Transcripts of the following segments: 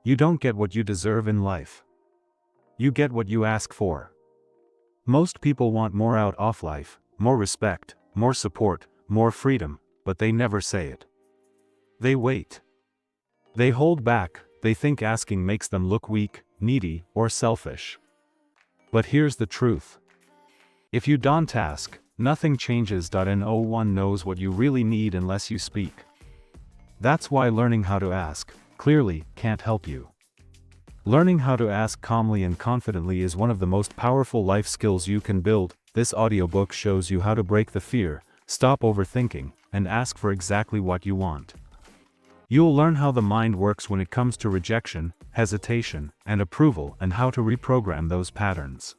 You don't get what you deserve in life. You get what you ask for. Most people want more out of life, more respect, more support, more freedom, but they never say it. They wait. They hold back, they think asking makes them look weak, needy, or selfish. But here's the truth. If you don't ask, nothing changes. No one knows what you really need unless you speak. That's why learning how to ask clearly can't help you. Learning how to ask calmly and confidently is one of the most powerful life skills you can build. This audiobook shows you how to break the fear, stop overthinking, and ask for exactly what you want. You'll learn how the mind works when it comes to rejection, hesitation, and approval, and how to reprogram those patterns.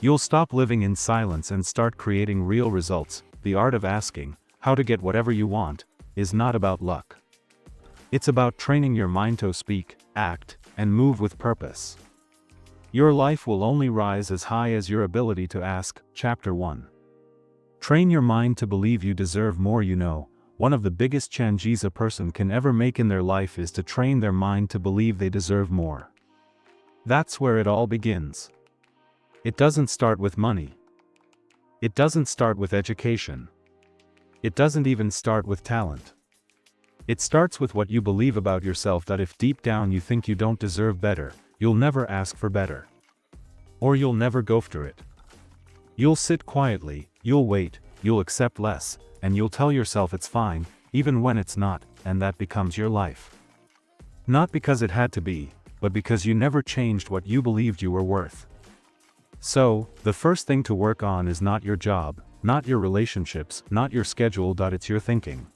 You'll stop living in silence and start creating real results. The art of asking, how to get whatever you want, is not about luck. It's about training your mind to speak, act, and move with purpose. Your life will only rise as high as your ability to ask. Chapter 1. Train your mind to believe you deserve more. One of the biggest changes a person can ever make in their life is to train their mind to believe they deserve more. That's where it all begins. It doesn't start with money. It doesn't start with education. It doesn't even start with talent. It starts with what you believe about yourself, that if deep down you think you don't deserve better, you'll never ask for better. Or you'll never go after it. You'll sit quietly, you'll wait, you'll accept less, and you'll tell yourself it's fine, even when it's not, and that becomes your life. Not because it had to be, but because you never changed what you believed you were worth. So, the first thing to work on is not your job, not your relationships, not your schedule. It's your thinking.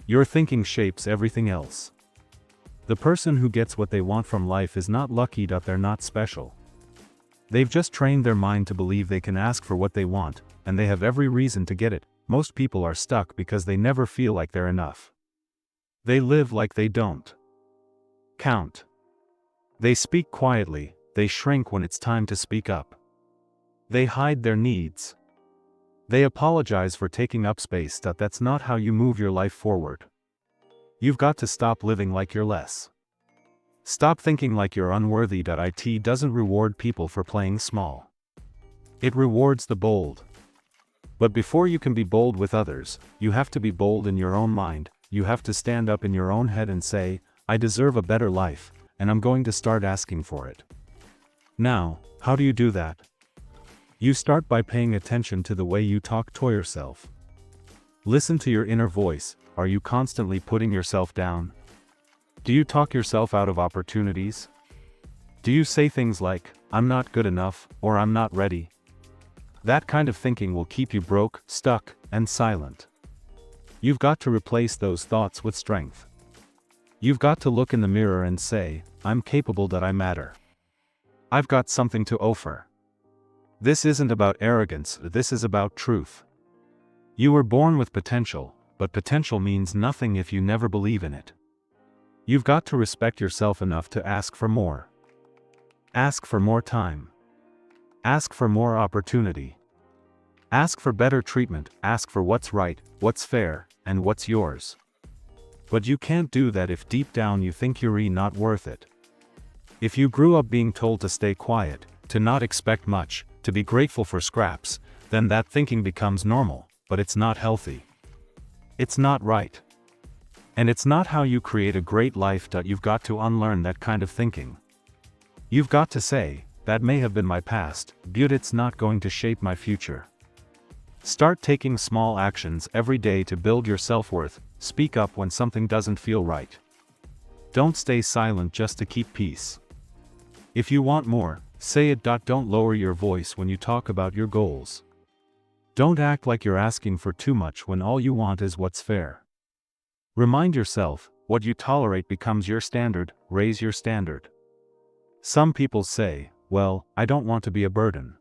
Your thinking shapes everything else. The person who gets what they want from life is not lucky. They're not special. They've just trained their mind to believe they can ask for what they want, and they have every reason to get it. Most people are stuck because they never feel like they're enough. They live like they don't count. They speak quietly, they shrink when it's time to speak up. They hide their needs. They apologize for taking up space. That's not how you move your life forward. You've got to stop living like you're less. Stop thinking like you're unworthy. It doesn't reward people for playing small. It rewards the bold. But before you can be bold with others, you have to be bold in your own mind. You have to stand up in your own head and say, I deserve a better life, and I'm going to start asking for it. Now, how do you do that? You start by paying attention to the way you talk to yourself. Listen to your inner voice. Are you constantly putting yourself down? Do you talk yourself out of opportunities? Do you say things like, I'm not good enough, or I'm not ready? That kind of thinking will keep you broke, stuck, and silent. You've got to replace those thoughts with strength. You've got to look in the mirror and say, I'm capable. I matter. I've got something to offer. This isn't about arrogance, this is about truth. You were born with potential, but potential means nothing if you never believe in it. You've got to respect yourself enough to ask for more. Ask for more time. Ask for more opportunity. Ask for better treatment. Ask for what's right, what's fair, and what's yours. But you can't do that if deep down you think you're not worth it. If you grew up being told to stay quiet, to not expect much, to be grateful for scraps, then that thinking becomes normal, but it's not healthy. It's not right. And it's not how you create a great life. You've got to unlearn that kind of thinking. You've got to say, that may have been my past, but it's not going to shape my future. Start taking small actions every day to build your self-worth. Speak up when something doesn't feel right. Don't stay silent just to keep peace. If you want more, say it. Don't lower your voice when you talk about your goals. Don't act like you're asking for too much when all you want is what's fair. Remind yourself, what you tolerate becomes your standard. Raise your standard. Some people say, well, I don't want to be a burden.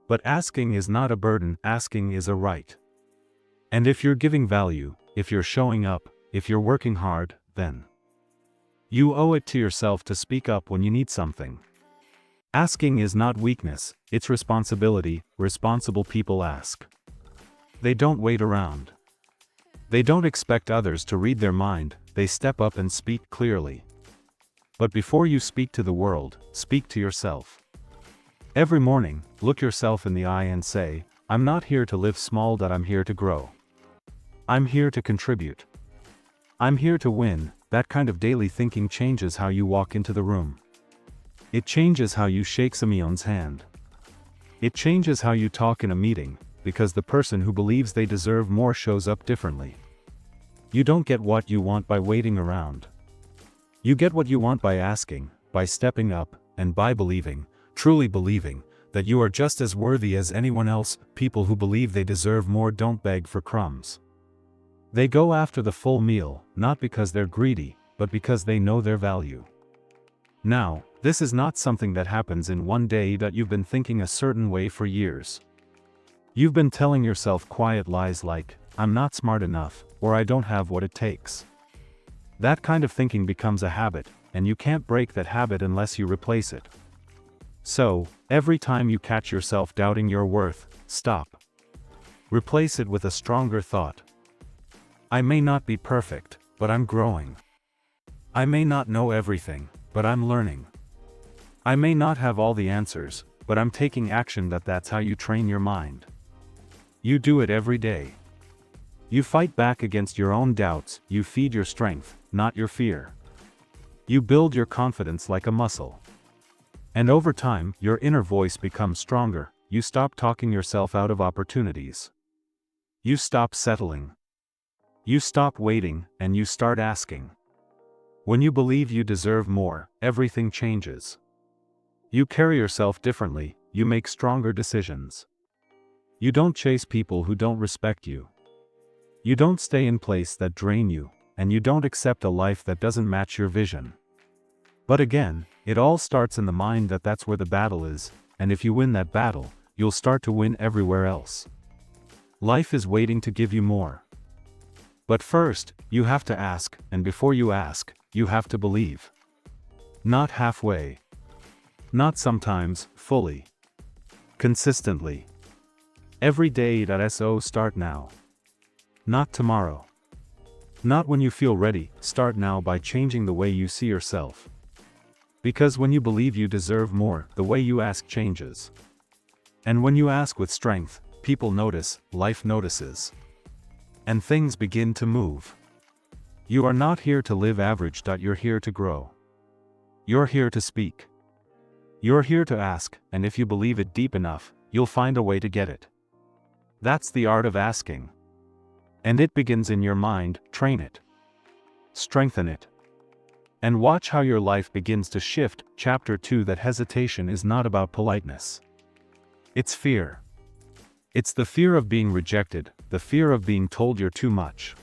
But asking is not a burden, asking is a right. And if you're giving value, if you're showing up, if you're working hard, then you owe it to yourself to speak up when you need something. Asking is not weakness, it's responsibility. Responsible people ask. They don't wait around. They don't expect others to read their mind, they step up and speak clearly. But before you speak to the world, speak to yourself. Every morning, look yourself in the eye and say, I'm not here to live small, I'm here to grow. I'm here to contribute. I'm here to win. That kind of daily thinking changes how you walk into the room. It changes how you shake Simeon's hand. It changes how you talk in a meeting, because the person who believes they deserve more shows up differently. You don't get what you want by waiting around. You get what you want by asking, by stepping up, and by believing, truly believing, that you are just as worthy as anyone else. People who believe they deserve more don't beg for crumbs. They go after the full meal, not because they're greedy, but because they know their value. Now, this is not something that happens in one day. You've been thinking a certain way for years. You've been telling yourself quiet lies like, I'm not smart enough, or I don't have what it takes. That kind of thinking becomes a habit, and you can't break that habit unless you replace it. So, every time you catch yourself doubting your worth, stop. Replace it with a stronger thought. I may not be perfect, but I'm growing. I may not know everything, but I'm learning. I may not have all the answers, but I'm taking action. That's how you train your mind. You do it every day. You fight back against your own doubts. You feed your strength, not your fear. You build your confidence like a muscle. And over time, your inner voice becomes stronger. You stop talking yourself out of opportunities. You stop settling. You stop waiting, and you start asking. When you believe you deserve more, everything changes. You carry yourself differently, you make stronger decisions. You don't chase people who don't respect you. You don't stay in place that drain you, and you don't accept a life that doesn't match your vision. But again, it all starts in the mind. That's where the battle is, and if you win that battle, you'll start to win everywhere else. Life is waiting to give you more. But first, you have to ask, and before you ask, you have to believe. Not halfway. Not sometimes, fully. Consistently. Every day. So start now. Not tomorrow. Not when you feel ready. Start now by changing the way you see yourself. Because when you believe you deserve more, the way you ask changes. And when you ask with strength, people notice, life notices. And things begin to move. You are not here to live average. You're here to grow. You're here to speak. You're here to ask, and if you believe it deep enough, you'll find a way to get it. That's the art of asking. And it begins in your mind. Train it. Strengthen it. And watch how your life begins to shift. Chapter 2. That hesitation is not about politeness. It's fear. It's the fear of being rejected, the fear of being told you're too much.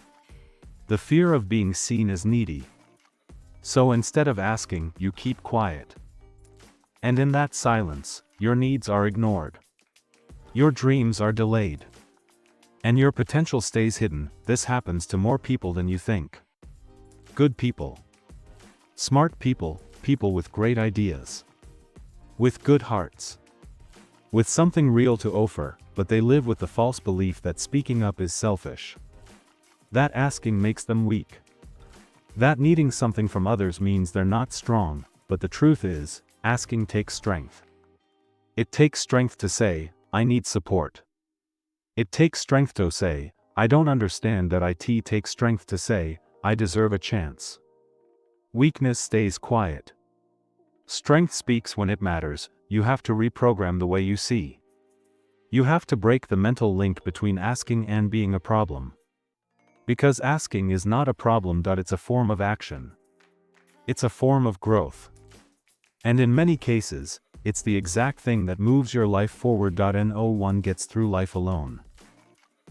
The fear of being seen as needy. So instead of asking, you keep quiet. And in that silence, your needs are ignored. Your dreams are delayed. And your potential stays hidden. This happens to more people than you think. Good people. Smart people, people with great ideas. With good hearts. With something real to offer, but they live with the false belief that speaking up is selfish. That asking makes them weak. That needing something from others means they're not strong, but the truth is, asking takes strength. It takes strength to say, I need support. It takes strength to say, I don't understand. That it takes strength to say, I deserve a chance. Weakness stays quiet. Strength speaks when it matters. You have to reprogram the way you see. You have to break the mental link between asking and being a problem. Because asking is not a problem. It's a form of action. It's a form of growth. And in many cases, it's the exact thing that moves your life forward. No one gets through life alone.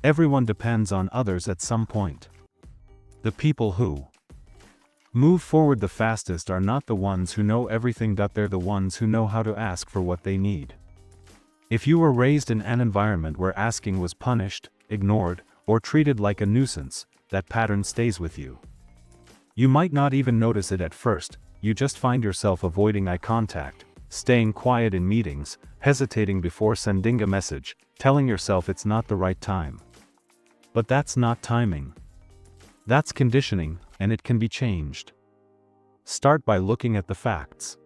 Everyone depends on others at some point. The people who move forward the fastest are not the ones who know everything. They're the ones who know how to ask for what they need. If you were raised in an environment where asking was punished, ignored, or treated like a nuisance, that pattern stays with you. You might not even notice it at first. You just find yourself avoiding eye contact, staying quiet in meetings, hesitating before sending a message, telling yourself it's not the right time. But that's not timing. That's conditioning, and it can be changed. Start by looking at the facts.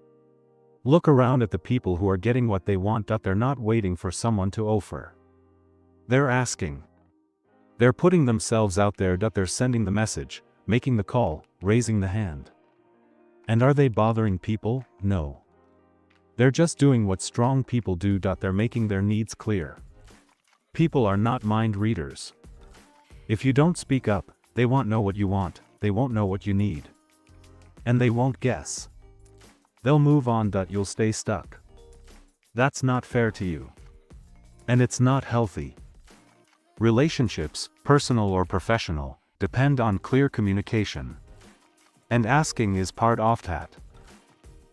Look around at the people who are getting what they want. They're not waiting for someone to offer. They're asking. They're putting themselves out there. They're sending the message, making the call, raising the hand. And are they bothering people? No. They're just doing what strong people do. They're making their needs clear. People are not mind readers. If you don't speak up, they won't know what you want, they won't know what you need. And they won't guess. They'll move on. You'll stay stuck. That's not fair to you. And it's not healthy. Relationships, personal or professional, depend on clear communication. And asking is part of that.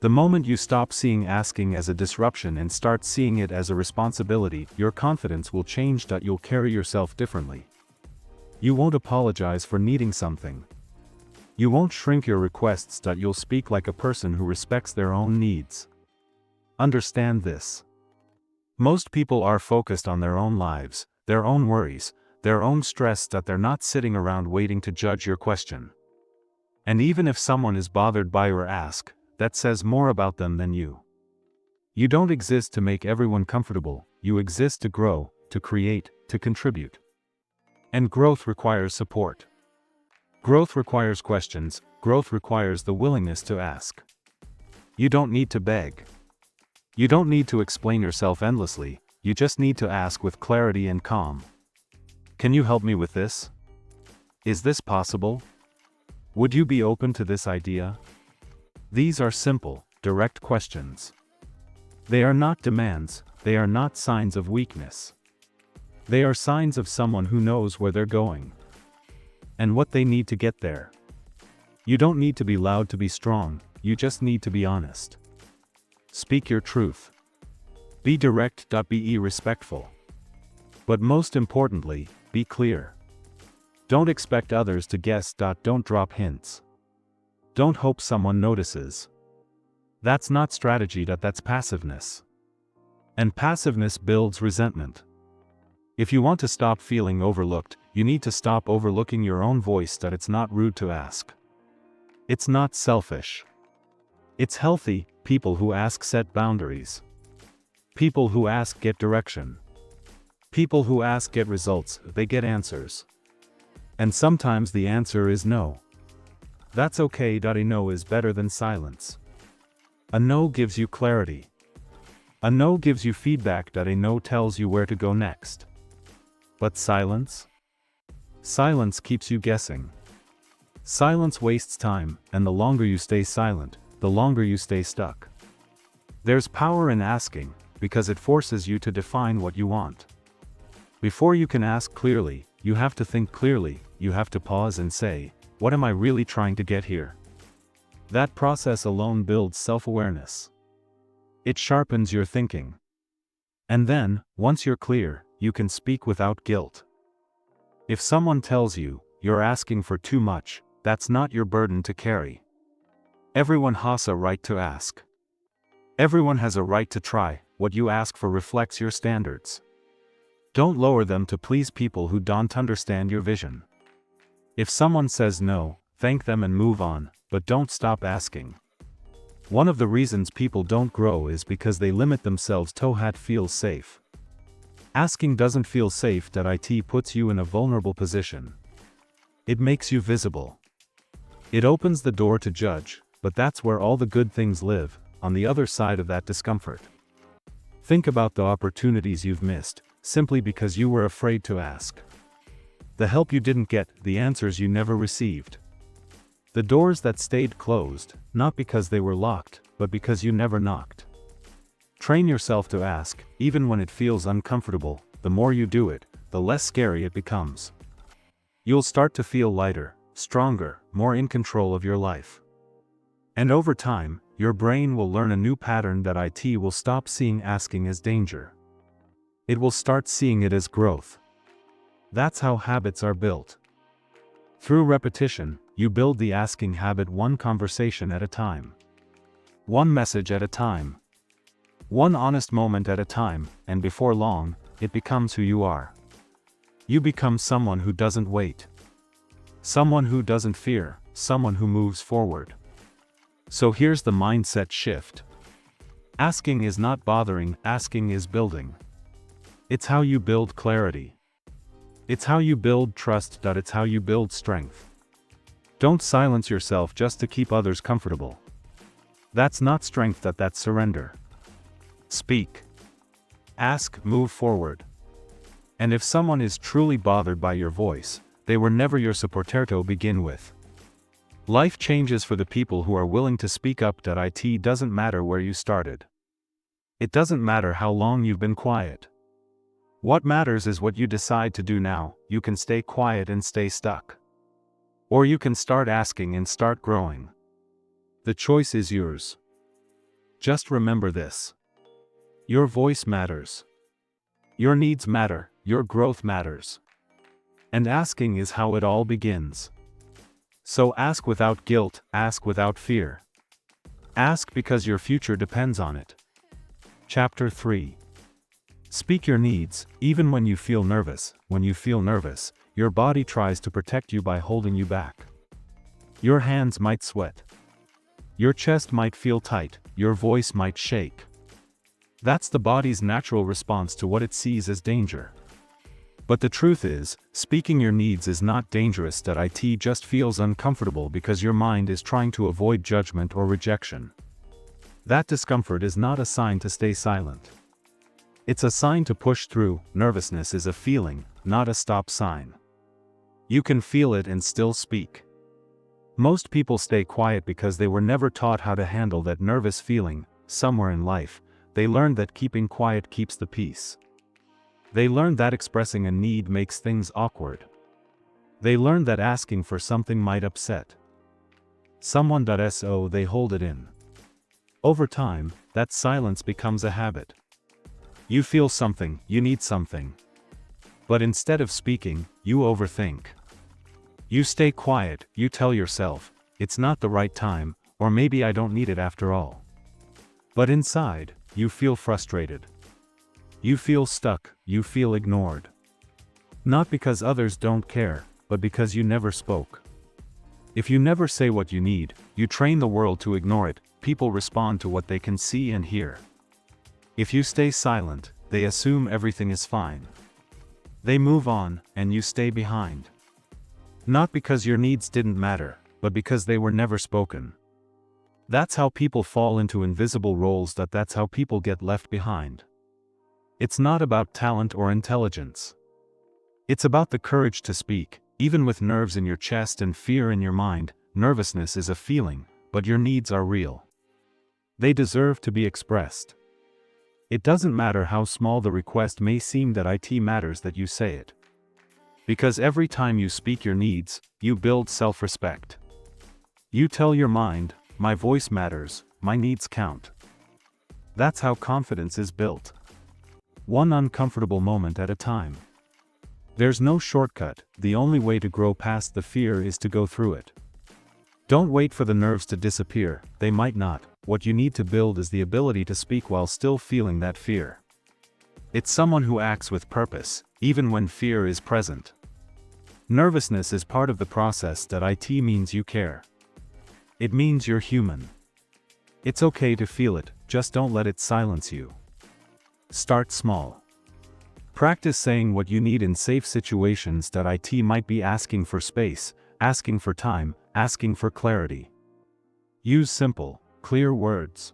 The moment you stop seeing asking as a disruption and start seeing it as a responsibility, your confidence will change. You'll carry yourself differently. You won't apologize for needing something. You won't shrink your requests. You'll speak like a person who respects their own needs. Understand this. Most people are focused on their own lives, their own worries, their own stress. They're not sitting around waiting to judge your question. And even if someone is bothered by your ask, that says more about them than you. You don't exist to make everyone comfortable, you exist to grow, to create, to contribute. And growth requires support. Growth requires questions, growth requires the willingness to ask. You don't need to beg. You don't need to explain yourself endlessly, you just need to ask with clarity and calm. Can you help me with this? Is this possible? Would you be open to this idea? These are simple, direct questions. They are not demands, they are not signs of weakness. They are signs of someone who knows where they're going. And what they need to get there. You don't need to be loud to be strong, you just need to be honest. Speak your truth. Be direct. Be respectful. But most importantly, be clear. Don't expect others to guess. Don't drop hints. Don't hope someone notices. That's not strategy. That's passiveness. And passiveness builds resentment. If you want to stop feeling overlooked, you need to stop overlooking your own voice. It's not rude to ask. It's not selfish. It's healthy. People who ask set boundaries. People who ask get direction. People who ask get results, they get answers. And sometimes the answer is no. That's okay. A no is better than silence. A no gives you clarity. A no gives you feedback. A no tells you where to go next. But silence? Silence keeps you guessing. Silence wastes time, and the longer you stay silent, the longer you stay stuck. There's power in asking, because it forces you to define what you want. Before you can ask clearly, you have to think clearly, you have to pause and say, what am I really trying to get here? That process alone builds self-awareness. It sharpens your thinking. And then, once you're clear, you can speak without guilt. If someone tells you, you're asking for too much, that's not your burden to carry. Everyone has a right to ask. Everyone has a right to try. What you ask for reflects your standards. Don't lower them to please people who don't understand your vision. If someone says no, thank them and move on, but don't stop asking. One of the reasons people don't grow is because they limit themselves. Tohat feels safe. Asking doesn't feel safe. It puts you in a vulnerable position. It makes you visible. It opens the door to judge, but that's where all the good things live, on the other side of that discomfort. Think about the opportunities you've missed, simply because you were afraid to ask. The help you didn't get, the answers you never received. The doors that stayed closed, not because they were locked, but because you never knocked. Train yourself to ask, even when it feels uncomfortable. The more you do it, the less scary it becomes. You'll start to feel lighter, stronger, more in control of your life. And over time, your brain will learn a new pattern. It will stop seeing asking as danger. It will start seeing it as growth. That's how habits are built. Through repetition, you build the asking habit, one conversation at a time. One message at a time. One honest moment at a time, and before long, it becomes who you are. You become someone who doesn't wait. Someone who doesn't fear, someone who moves forward. So here's the mindset shift. Asking is not bothering, asking is building. It's how you build clarity. It's how you build trust. It's how you build strength. Don't silence yourself just to keep others comfortable. That's not strength, that's surrender. Speak. Ask, move forward. And if someone is truly bothered by your voice, they were never your supporter to begin with. Life changes for the people who are willing to speak up. It doesn't matter where you started. It doesn't matter how long you've been quiet. What matters is what you decide to do now. You can stay quiet and stay stuck. Or you can start asking and start growing. The choice is yours. Just remember this. Your voice matters. Your needs matter, your growth matters. And asking is how it all begins. So ask without guilt, ask without fear. Ask because your future depends on it. Chapter 3. Speak your needs, even when you feel nervous. When you feel nervous, your body tries to protect you by holding you back. Your hands might sweat. Your chest might feel tight, your voice might shake. That's the body's natural response to what it sees as danger. But the truth is, speaking your needs is not dangerous. It just feels uncomfortable because your mind is trying to avoid judgment or rejection. That discomfort is not a sign to stay silent. It's a sign to push through. Nervousness is a feeling, not a stop sign. You can feel it and still speak. Most people stay quiet because they were never taught how to handle that nervous feeling. Somewhere in life, they learned that keeping quiet keeps the peace. They learned that expressing a need makes things awkward. They learned that asking for something might upset someone. So they hold it in. Over time, that silence becomes a habit. You feel something, you need something. But instead of speaking, you overthink. You stay quiet, you tell yourself, it's not the right time, or maybe I don't need it after all. But inside, you feel frustrated. You feel stuck, you feel ignored. Not because others don't care, but because you never spoke. If you never say what you need, you train the world to ignore it. People respond to what they can see and hear. If you stay silent, they assume everything is fine. They move on, and you stay behind. Not because your needs didn't matter, but because they were never spoken. That's how people fall into invisible roles. That's how people get left behind. It's not about talent or intelligence. It's about the courage to speak, even with nerves in your chest and fear in your mind. Nervousness is a feeling, but your needs are real. They deserve to be expressed. It doesn't matter how small the request may seem. It matters that you say it. Because every time you speak your needs, you build self-respect. You tell your mind, my voice matters, my needs count. That's how confidence is built. One uncomfortable moment at a time. There's no shortcut. The only way to grow past the fear is to go through it. Don't wait for the nerves to disappear, they might not. What you need to build is the ability to speak while still feeling that fear. It's someone who acts with purpose, even when fear is present. Nervousness is part of the process. It means you care. It means you're human. It's okay to feel it, just don't let it silence you. Start small. Practice saying what you need in safe situations. It might be asking for space, asking for time, asking for clarity. Use simple, clear words.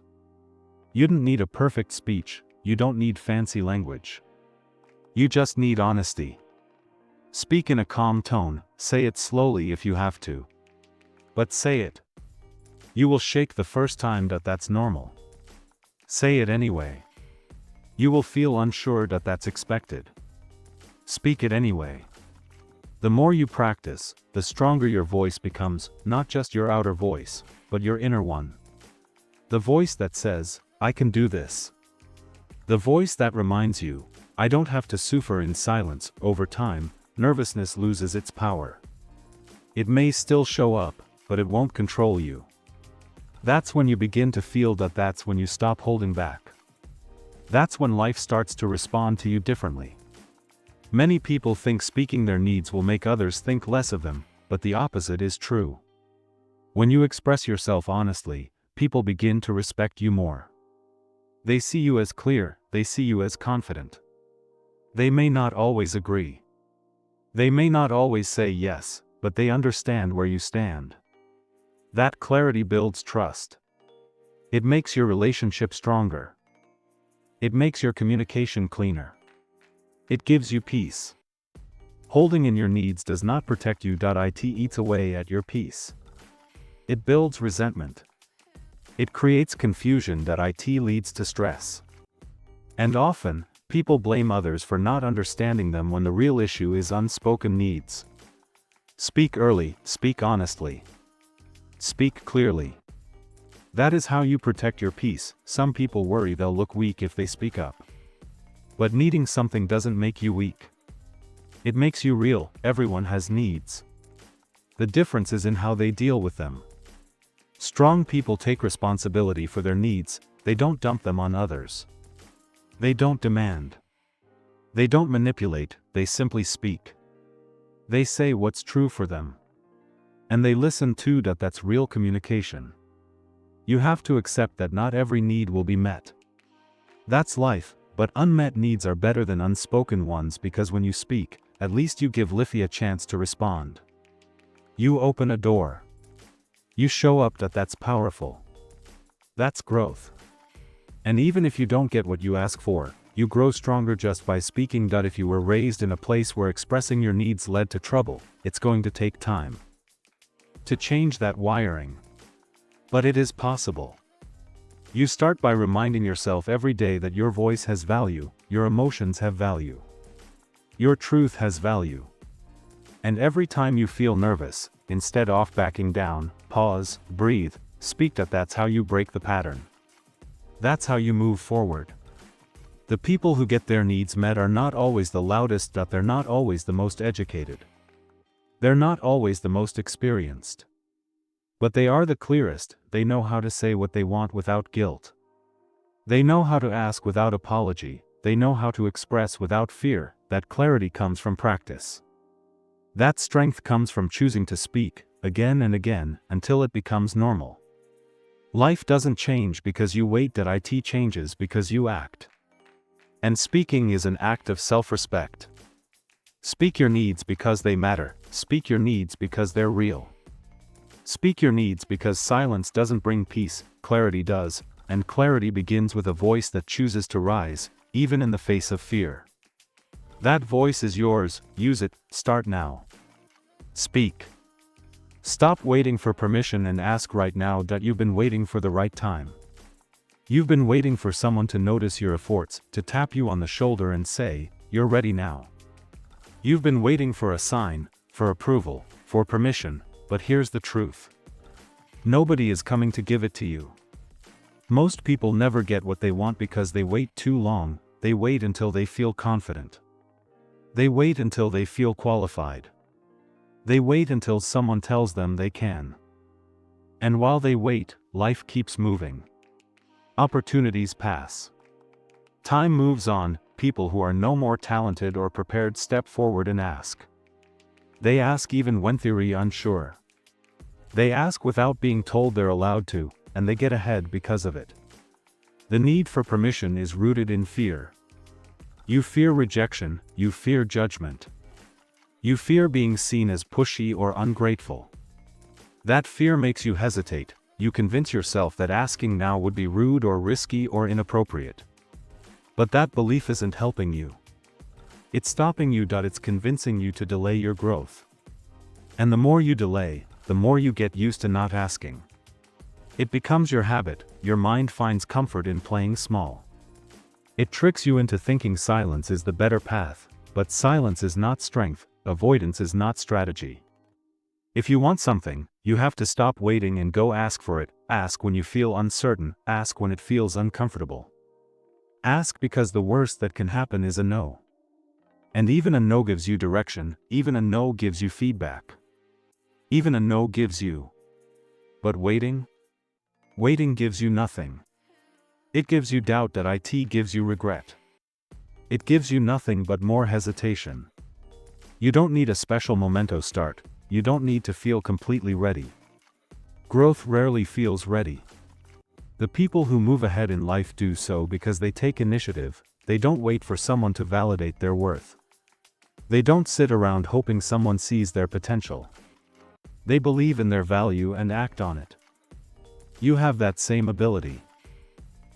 You don't need a perfect speech, you don't need fancy language. You just need honesty. Speak in a calm tone, say it slowly if you have to. But say it. You will shake the first time. That's normal. Say it anyway. You will feel unsure. That's expected. Speak it anyway. The more you practice, the stronger your voice becomes, not just your outer voice, but your inner one. The voice that says, I can do this. The voice that reminds you, I don't have to suffer in silence. Over time, nervousness loses its power. It may still show up, but it won't control you. That's when you begin to feel. That's when you stop holding back. That's when life starts to respond to you differently. Many people think speaking their needs will make others think less of them, but the opposite is true. When you express yourself honestly, people begin to respect you more. They see you as clear, they see you as confident. They may not always agree. They may not always say yes, but they understand where you stand. That clarity builds trust. It makes your relationship stronger. It makes your communication cleaner. It gives you peace. Holding in your needs does not protect you. It eats away at your peace. It builds resentment. It creates confusion. It leads to stress. And often, people blame others for not understanding them when the real issue is unspoken needs. Speak early, speak honestly. Speak clearly. That is how you protect your peace. Some people worry they'll look weak if they speak up. But needing something doesn't make you weak. It makes you real. Everyone has needs. The difference is in how they deal with them. Strong people take responsibility for their needs. They don't dump them on others. They don't demand. They don't manipulate, they simply speak. They say what's true for them. And they listen too. That's real communication. You have to accept that not every need will be met. That's life, but unmet needs are better than unspoken ones because when you speak, at least you give Liffy a chance to respond. You open a door. You show up. That's powerful. That's growth. And even if you don't get what you ask for, you grow stronger just by speaking. If you were raised in a place where expressing your needs led to trouble, it's going to take time to change that wiring. But it is possible. You start by reminding yourself every day that your voice has value, your emotions have value. Your truth has value. And every time you feel nervous, instead of backing down, pause, breathe, speak. That's how you break the pattern. That's how you move forward. The people who get their needs met are not always the loudest. They're not always the most educated. They're not always the most experienced. But they are the clearest. They know how to say what they want without guilt. They know how to ask without apology. They know how to express without fear. That clarity comes from practice. That strength comes from choosing to speak, again and again, until it becomes normal. Life doesn't change because you wait. It changes because you act. And speaking is an act of self-respect. Speak your needs because they matter. Speak your needs because they're real. Speak your needs because silence doesn't bring peace, clarity does, and clarity begins with a voice that chooses to rise, even in the face of fear. That voice is yours. Use it. Start now. Speak. Stop waiting for permission and ask right now. You've been waiting for the right time. You've been waiting for someone to notice your efforts, to tap you on the shoulder and say, "You're ready now." You've been waiting for a sign, for approval, for permission, but here's the truth. Nobody is coming to give it to you. Most people never get what they want because they wait too long. They wait until they feel confident. They wait until they feel qualified. They wait until someone tells them they can. And while they wait, life keeps moving. Opportunities pass. Time moves on. People who are no more talented or prepared step forward and ask. They ask even when they're unsure. They ask without being told they're allowed to, and they get ahead because of it. The need for permission is rooted in fear. You fear rejection, you fear judgment. You fear being seen as pushy or ungrateful. That fear makes you hesitate. You convince yourself that asking now would be rude or risky or inappropriate. But that belief isn't helping you. It's stopping you. It's convincing you to delay your growth. And the more you delay, the more you get used to not asking. It becomes your habit. Your mind finds comfort in playing small. It tricks you into thinking silence is the better path, but silence is not strength, avoidance is not strategy. If you want something, you have to stop waiting and go ask for it. Ask when you feel uncertain, ask when it feels uncomfortable. Ask because the worst that can happen is a no. And even a no gives you direction, even a no gives you feedback. Even a no gives you. But waiting? Waiting gives you nothing. It gives you doubt. It gives you regret. It gives you nothing but more hesitation. You don't need a special memento start. You don't need to feel completely ready. Growth rarely feels ready. The people who move ahead in life do so because they take initiative. They don't wait for someone to validate their worth. They don't sit around hoping someone sees their potential. They believe in their value and act on it. You have that same ability.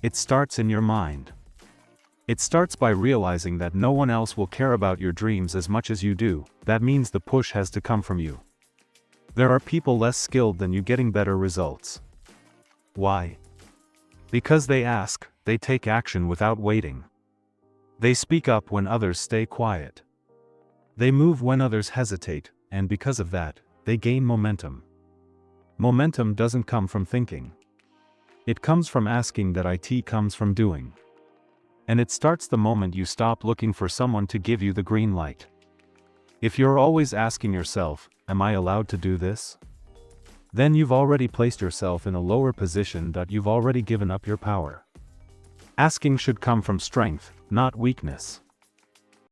It starts in your mind. It starts by realizing that no one else will care about your dreams as much as you do. That means the push has to come from you. There are people less skilled than you getting better results. Why? Because they ask, they take action without waiting. They speak up when others stay quiet. They move when others hesitate, and because of that, they gain momentum. Momentum doesn't come from thinking. It comes from asking. That it comes from doing. And it starts the moment you stop looking for someone to give you the green light. If you're always asking yourself, am I allowed to do this? Then you've already placed yourself in a lower position. That you've already given up your power. Asking should come from strength, not weakness.